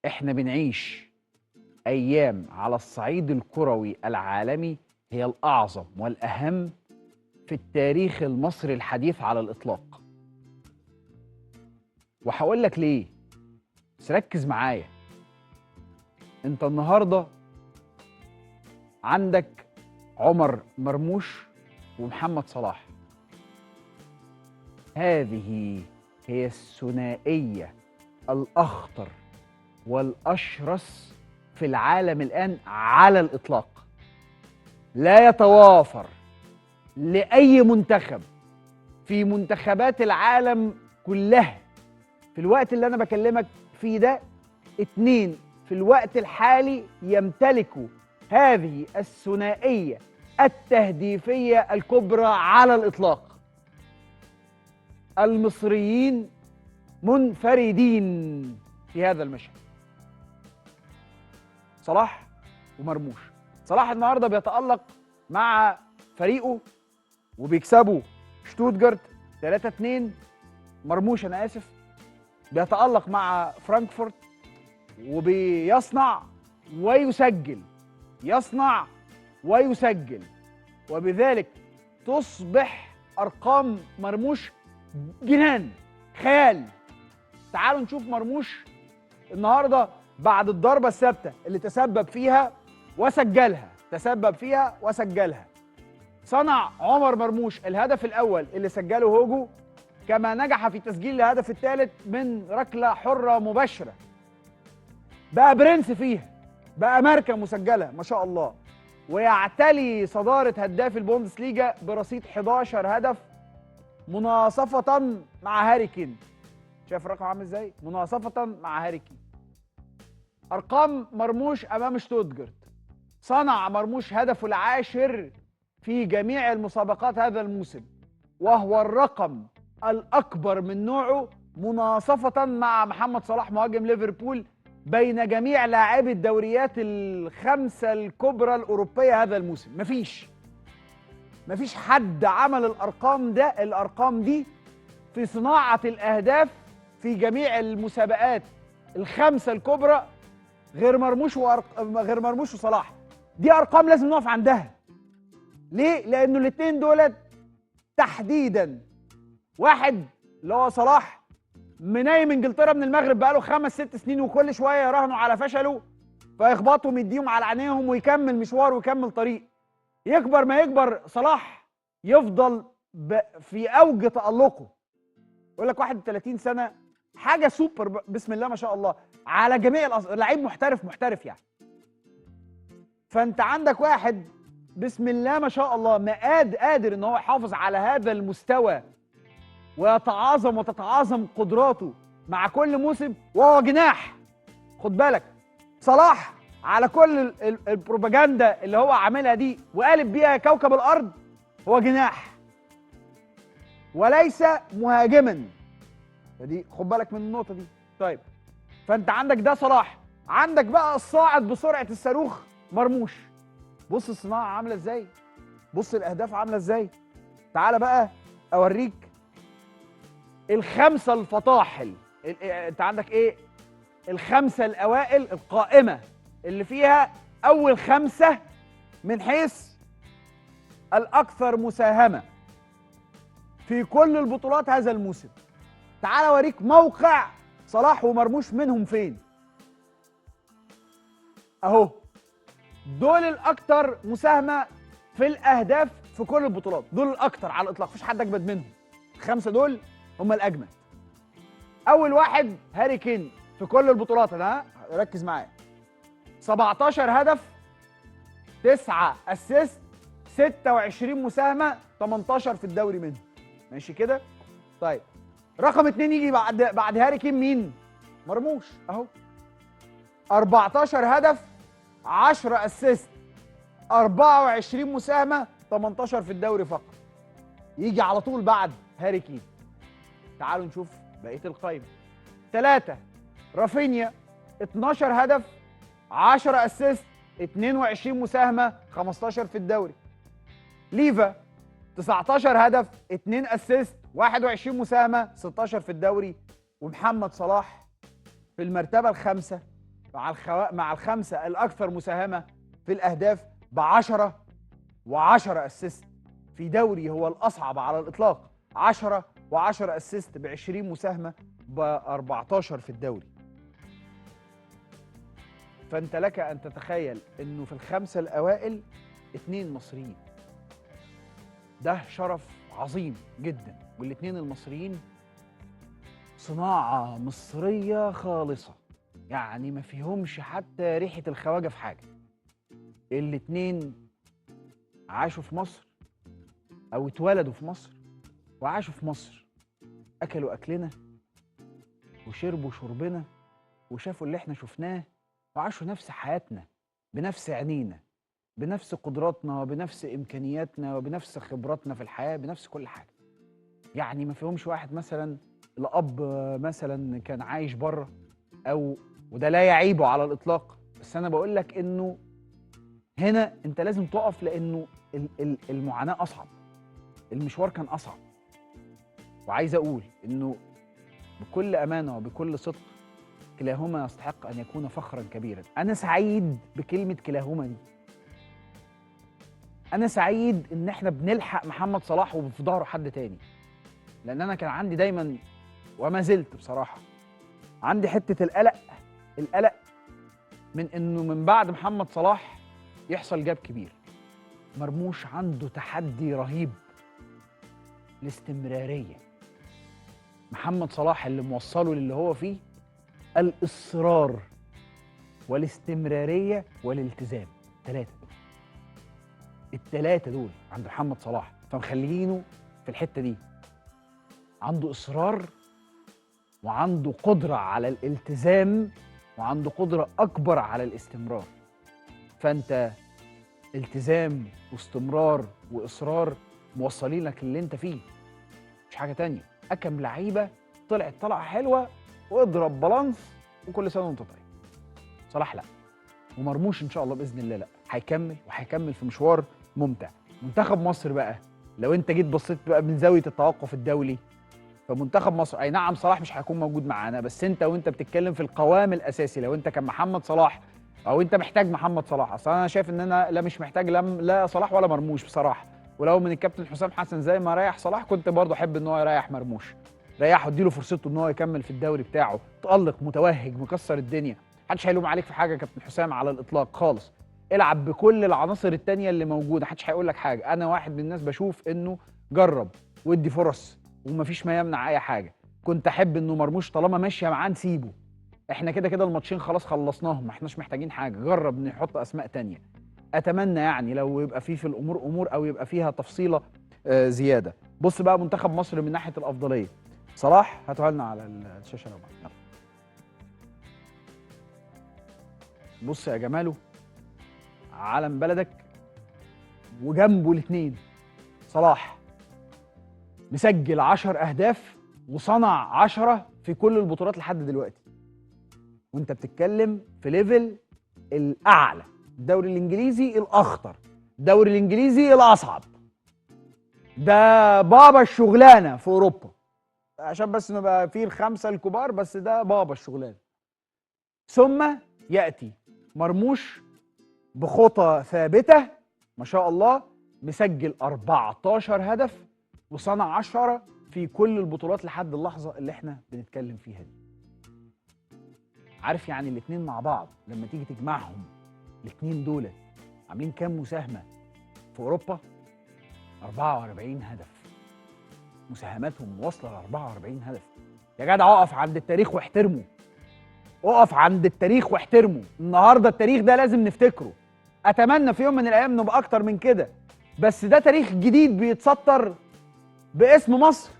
احنا بنعيش ايام على الصعيد الكروي العالمي هي الاعظم والاهم في التاريخ المصري الحديث على الاطلاق. وهقول لك ليه، بس ركز معايا. انت النهارده عندك عمر مرموش ومحمد صلاح. هذه هي الثنائيه الاخطر والاشرس في العالم الان على الاطلاق. لا يتوافر لاي منتخب في منتخبات العالم كلها في الوقت اللي انا بكلمك فيه ده. اتنين في الوقت الحالي يمتلكوا هذه الثنائيه التهديفيه الكبرى على الاطلاق. المصريين منفردين في هذا المشهد، صلاح ومرموش. صلاح النهارده بيتألق مع فريقه وبيكسبوا شتوتجارت 3-2. مرموش انا اسف بيتألق مع فرانكفورت وبيصنع ويسجل، يصنع ويسجل، وبذلك تصبح ارقام مرموش جنان خيال. تعالوا نشوف مرموش النهارده بعد الضربه الثابته اللي تسبب فيها وسجلها. صنع عمر مرموش الهدف الاول اللي سجله هوجو، كما نجح في تسجيل الهدف الثالث من ركله حره مباشره. بقى برنس فيها، بقى ماركه مسجله ما شاء الله، ويعتلي صداره هداف البوندسليجا برصيد 11 هدف مناصفه مع هاري كين. شايف الرقم عامل ازاي؟ مناصفه مع هاري كين. ارقام مرموش امام شتوتجارت: صنع مرموش هدفه العاشر في جميع المسابقات هذا الموسم، وهو الرقم الاكبر من نوعه مناصفه مع محمد صلاح مهاجم ليفربول بين جميع لاعبي الدوريات الخمسه الكبرى الاوروبيه هذا الموسم. مفيش حد عمل الارقام دي في صناعه الاهداف في جميع المسابقات الخمسه الكبرى غير مرموش وصلاح. دي ارقام لازم نقف عندها. ليه؟ لانه الاثنين دولت تحديدا، واحد اللي هو صلاح منايم انجلترا من المغرب بقاله 5-6 سنين، وكل شويه يراهنوا على فشله فيخبطهم يديهم على عينيهم ويكمل مشوار ويكمل طريق. يكبر ما يكبر صلاح يفضل في اوج تألقه. يقول لك 31 سنه حاجه سوبر بسم الله ما شاء الله على جميع لعيب محترف يعني. فانت عندك واحد بسم الله ما شاء الله قادر ان هو يحافظ على هذا المستوى ويتعاظم وتتعاظم قدراته مع كل موسم، وهو جناح. خد بالك صلاح على كل البروباجندا اللي هو عاملها دي وقالب بيها كوكب الارض، هو جناح وليس مهاجما. فدي خد بالك من النقطه دي. طيب فانت عندك ده صلاح، عندك بقى الصاعد بسرعه الصاروخ مرموش. بص الصناعه عامله ازاي، بص الاهداف عامله ازاي. تعالى بقى اوريك الخمسه الفطاحل. انت عندك ايه؟ الخمسه الاوائل القائمه اللي فيها اول خمسه من حيث الاكثر مساهمه في كل البطولات هذا الموسم. تعال اوريك موقع صلاح ومرموش منهم فين. اهو دول الاكثر مساهمه في الاهداف في كل البطولات، دول الاكثر على الاطلاق، مفيش حد اجمد منهم. الخمسه دول هم الاجمد. اول واحد هاري كين في كل البطولات، انا ركز معايا، 17 هدف، 9 اسيست، 26 مساهمه، 18 في الدوري منهم. ماشي كده؟ طيب رقم 2 يجي بعد هاري كين مين؟ مرموش اهو، 14 هدف، 10 اسيست، 24 مساهمه، 18 في الدوري فقط. يجي على طول بعد هاري كين. تعالوا نشوف بقيه القائمه. 3 رافينيا، 12 هدف، 10 اسيست، 22 مساهمه، 15 في الدوري. ليفا 19 هدف، 2 اسيست، 21 مساهمه، 16 في الدوري. ومحمد صلاح في المرتبه الخامسه مع الخمسه الاكثر مساهمه في الاهداف ب10 و10 اسيست في دوري هو الاصعب على الاطلاق. 10 و10 اسيست ب20 مساهمه ب14 في الدوري. فانت لك ان تتخيل انه في الخمسه الاوائل 2 مصريين. ده شرف عظيم جدا، والاثنين المصريين صناعه مصريه خالصه، يعني ما فيهمش حتى ريحه الخواجه في حاجه. الاثنين عاشوا في مصر او اتولدوا في مصر وعاشوا في مصر، اكلوا اكلنا وشربوا شربنا وشافوا اللي احنا شفناه وعاشوا نفس حياتنا بنفس عينينا بنفس قدراتنا وبنفس امكانياتنا وبنفس خبراتنا في الحياه بنفس كل حاجه. يعني ما فيهمش واحد مثلا الاب مثلا كان عايش بره، او وده لا يعيبه على الاطلاق، بس انا بقول لك انه هنا انت لازم تقف، لانه المعاناه اصعب، المشوار كان اصعب. وعايز اقول انه بكل امانه وبكل صدق كلاهما يستحق ان يكون فخرا كبيرا. انا سعيد بكلمه كلاهما دي. انا سعيد ان احنا بنلحق محمد صلاح وفي ظهره حد تاني، لان انا كان عندي دايما وما زلت بصراحه عندي حته القلق من انه من بعد محمد صلاح يحصل جاب كبير. مرموش عنده تحدي رهيب، الاستمراريه. محمد صلاح اللي موصله للي هو فيه الاصرار والاستمراريه والالتزام. الثلاثه دول عند محمد صلاح، فمخلينه في الحته دي عنده اصرار وعنده قدره على الالتزام وعنده قدره اكبر على الاستمرار. فانت التزام واستمرار واصرار موصلين لك اللي انت فيه، مش حاجه تانية. اكم لعيبه طلعت طلعه حلوه واضرب بالانس وكل سنه وانت طيب. صلاح لا، ومرموش ان شاء الله باذن الله لا، هيكمل في مشوار ممتع. منتخب مصر بقى، لو انت جيت بصيت بقى من زاويه التوقف الدولي، فمنتخب مصر اي نعم صلاح مش هيكون موجود معانا، بس وانت بتتكلم في القوام الاساسي، لو انت كان محمد صلاح او انت محتاج محمد صلاح، اصلا انا شايف ان انا لا مش محتاج لا صلاح ولا مرموش بصراحه. ولو من الكابتن حسام حسن زي ما ريح صلاح، كنت برضه احب ان هو يريح مرموش، ريحه اديله فرصته ان هو يكمل في الدوري بتاعه، تألق متوهج مكسر الدنيا، محدش هيلوم عليك في حاجه يا كابتن حسام على الاطلاق خالص. العب بكل العناصر التانيه اللي موجوده، محدش هيقول لك حاجه. انا واحد من الناس بشوف انه جرب وادي فرص ومفيش ما يمنع اي حاجه. كنت احب انه مرموش طالما ماشيه معاه نسيبه، احنا كده الماتشين خلاص خلصناهم، ما احناش محتاجين حاجه، جرب نحط اسماء تانيه. اتمنى يعني لو يبقى في الامور امور او يبقى فيها تفصيله زياده. بص بقى منتخب مصر من ناحيه الافضليه، صلاح هاتوها لنا على الشاشه لو معاك. بص يا جماله، علم بلدك وجنبه الاثنين صلاح مسجل 10 اهداف وصنع 10 في كل البطولات لحد دلوقتي، وانت بتتكلم في ليفل الاعلى، الدوري الانجليزي الاخطر، الدوري الانجليزي الاصعب، ده بابا الشغلانه في اوروبا، عشان بس نبقى فيه الخمسه الكبار، بس ده بابا الشغلانه. ثم ياتي مرموش بخطى ثابته ما شاء الله، مسجل 14 هدف وصنع 10 في كل البطولات لحد اللحظه اللي احنا بنتكلم فيها دي. عارف يعني الاثنين مع بعض لما تيجي تجمعهم، الاثنين دول عاملين كام مساهمه في اوروبا؟ 44 هدف، مساهماتهم واصله ل 44 هدف. يا جدع اقف عند التاريخ واحترمه، اقف عند التاريخ واحترمه. النهارده التاريخ ده لازم نفتكره. اتمنى في يوم من الايام نبقى اكتر من كده، بس ده تاريخ جديد بيتسطر باسم مصر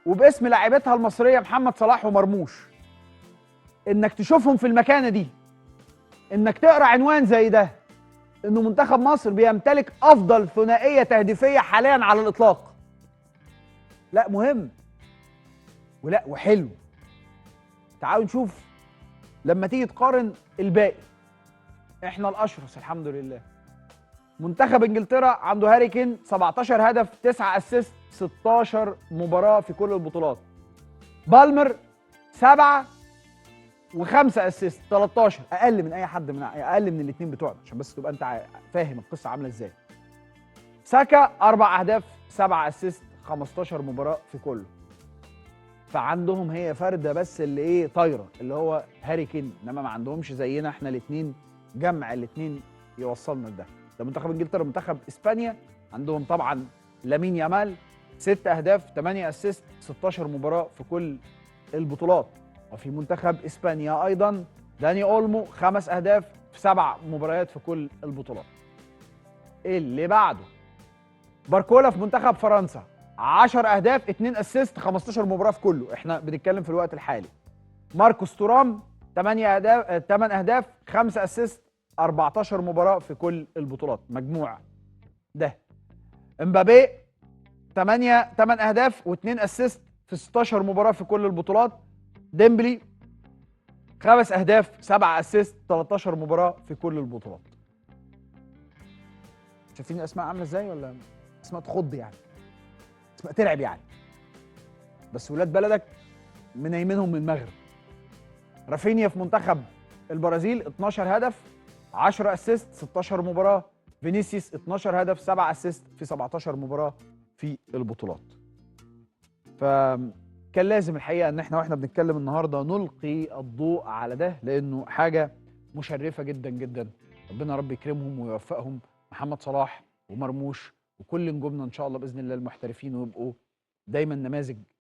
وباسم لاعبتها المصريه محمد صلاح ومرموش. انك تشوفهم في المكانه دي، انك تقرا عنوان زي ده، انه منتخب مصر بيمتلك افضل ثنائيه تهديفيه حاليا على الاطلاق، لا مهم ولا وحلو. تعالوا نشوف لما تيجي تقارن الباقي، احنا الاشرس الحمد لله. منتخب انجلترا عنده هاري كين 17 هدف 9 اسيست 16 مباراه في كل البطولات. بالمر 7 و5 اسيست 13، اقل من اي حد، من اقل من الاثنين بتوعنا، عشان بس تبقى انت فاهم القصه عامله ازاي. ساكا 4 اهداف 7 اسيست 15 مباراه في كله. فعندهم هي فرده بس اللي ايه طايره، اللي هو هاري كين، انما ما عندهمش زينا احنا الاثنين جمع الاثنين يوصلنا لده. ده منتخب انجلترا. منتخب اسبانيا عندهم طبعا لامين يامال 6 اهداف 8 اسيست 16 مباراه في كل البطولات. وفي منتخب اسبانيا ايضا داني اولمو 5 اهداف في 7 مباريات في كل البطولات. اللي بعده باركولا في منتخب فرنسا 10 اهداف 2 اسيست 15 مباراه في كله. احنا بنتكلم في الوقت الحالي. ماركوس تورام 8 اهداف 8 اهداف 5 اسيست 14 مباراه في كل البطولات مجموعه. ده امبابي 8 اهداف و2 اسيست في 16 مباراه في كل البطولات. ديمبلي 5 اهداف 7 اسيست 13 مباراه في كل البطولات. شايفين الاسماء عامله ازاي؟ ولا اسماء تخض يعني، اسماء ترعب يعني، بس ولاد بلدك منيمينهم من المغرب. رافينيا في منتخب البرازيل 12 هدف 10 اسيست 16 مباراه. فينيسيوس 12 هدف 7 اسيست في 17 مباراه في البطولات. فكان لازم الحقيقه ان احنا واحنا بنتكلم النهارده نلقي الضوء على ده، لانه حاجه مشرفه جدا جدا. ربنا رب يكرمهم ويوفقهم، محمد صلاح ومرموش وكل نجومنا ان شاء الله باذن الله المحترفين، ويبقوا دايما نماذج